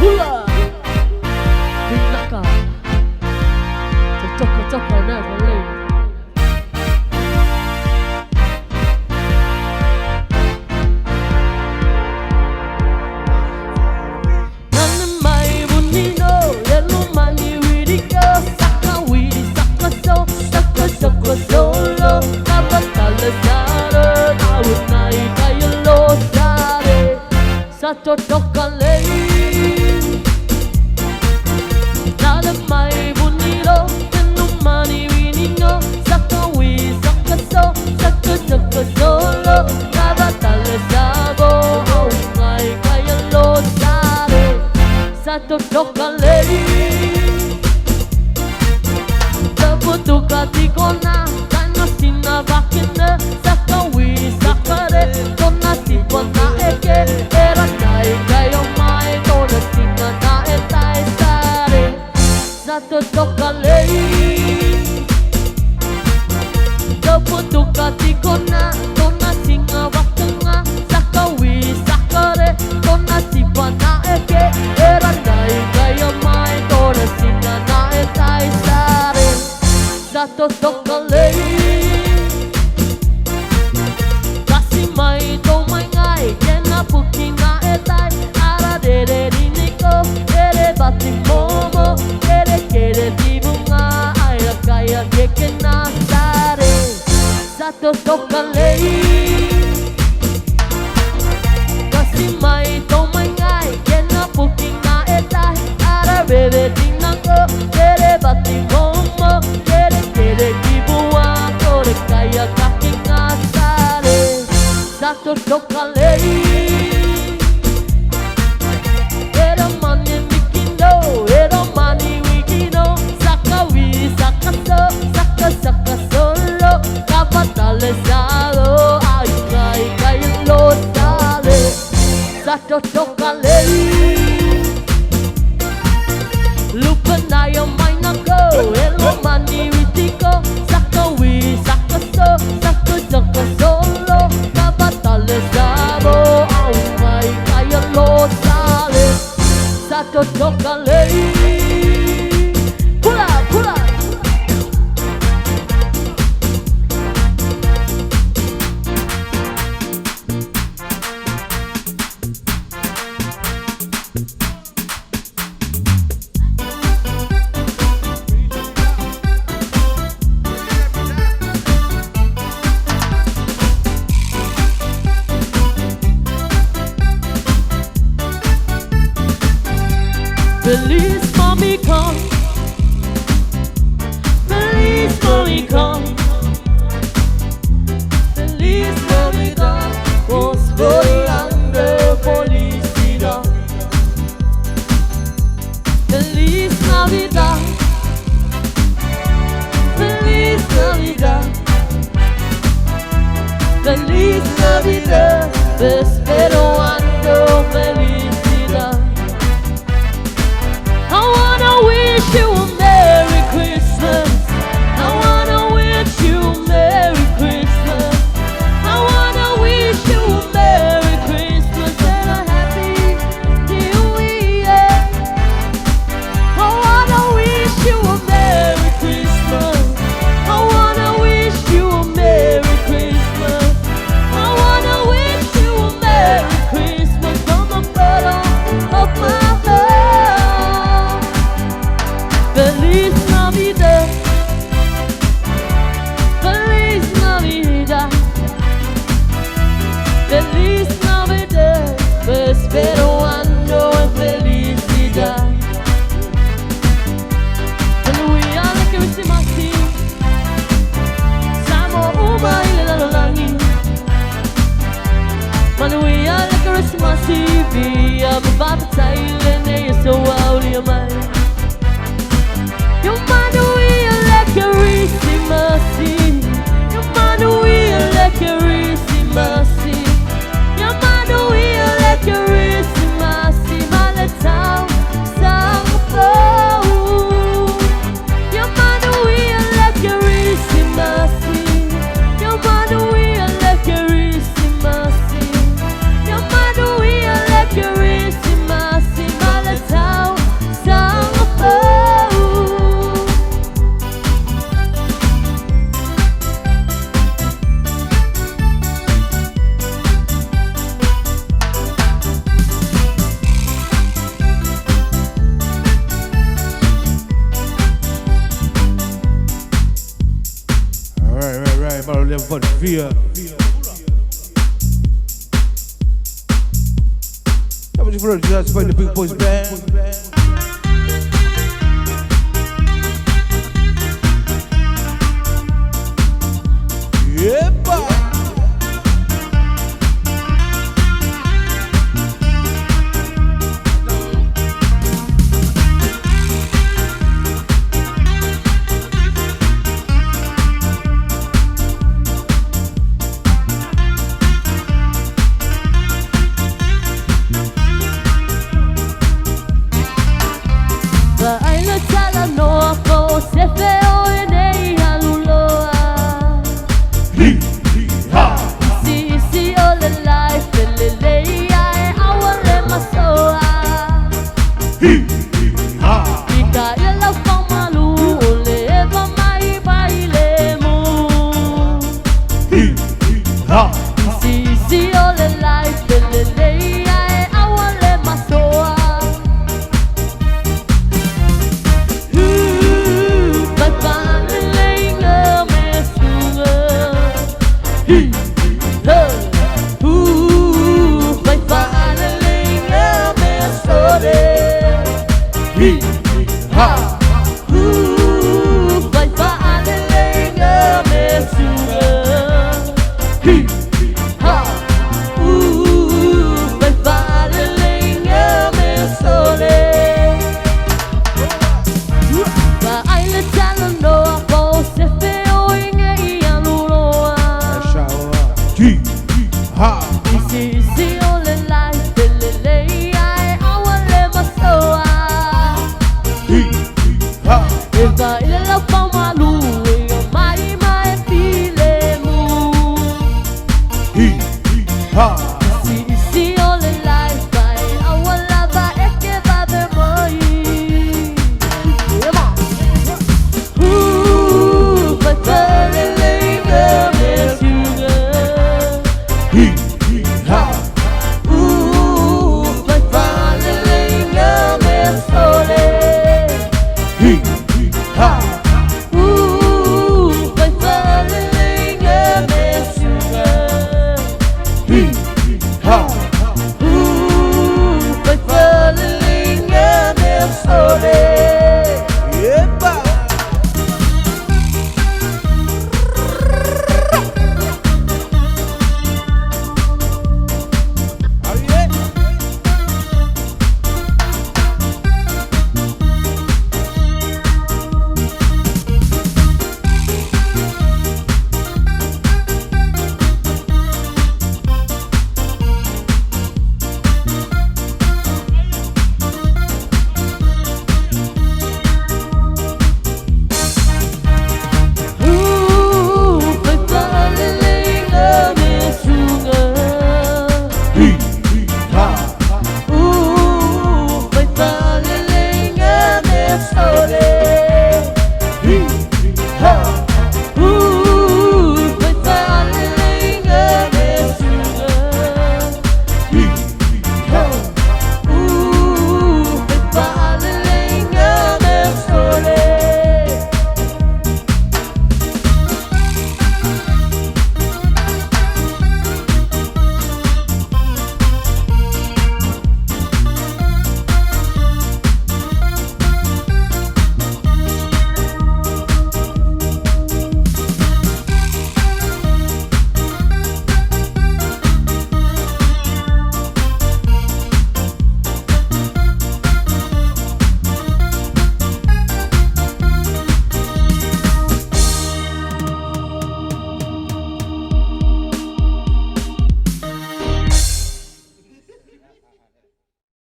Hula Binaka Toka never leave. 나는 마이 분이노 옐로만이 위리고 사카 위리 사카소 사카 솔로 나바탈레 사르 아웃 나이 가열로 사레 사토 토칼레이 나는 마이 분이로 옐로만이 위리노 사카 위리 사카소 사카 솔로 나바탈레 사고 아웃 나이 가열로 사레 Satu tokalei Taputu katikona Kana sina bakina Sakawi sakare Kona sipona eke Era kai kayo mai Kona sina na etai sare Satu tokalei Taputu katikona Kona sina bakina Sakawi sakare Kona sipona eke Era Satu tokalei Kasih mai to mai ngai Kena puki na etai Ara dere riniko Kere bati momo Kere kere di bunga Aira kaya keke na sare Satu tokalei Kasih mai to mai ngai Kena puki na etai Ara bebe dinako Kere bati momo Satu tokalei Era mani mikindo Era mani wikino Sakawi sakaso Saka solo Kabatale salo Aikai kailo sale Satu tokalei Lupa na yung may nako Era mani witiko Sakawi sakaso Saka solo Kabatale salo Aikai kailo sale Satu tokalei Pula pula Feliz Mami Con Feliz Mami Con Feliz Navidad Vos volando felicidad Feliz Navidad Feliz Navidad Feliz Navidad Te espero ando felicidad Wish you a Merry Christmas. I wanna wish you a Merry Christmas. I wanna wish you a Merry Christmas and a Happy New Year. I wanna wish you a Merry Christmas. I wanna wish you a Merry Christmas. I wanna wish you a Merry Christmas from the bottom of my heart. Feliz Navidad, Feliz Navidad, Feliz Navidad, te espero ando en felicidad. Aleluya, lekkerisimasi, samo umay lalangin. Aleluya, lekkerisimasi, via mabatay lene yeso auliamay. Yung manuia lekkerisimasi, yung manuia lekkerisimasi, yung manuia lekkerisimasi, malataw sa kapaw. Yung manuia lekkerisimasi, yung manuia lekkerisimasi, yung manuia lekkerisimasi, malataw. for the fear. How much for the judge playing the Big Boys band? Yepa! He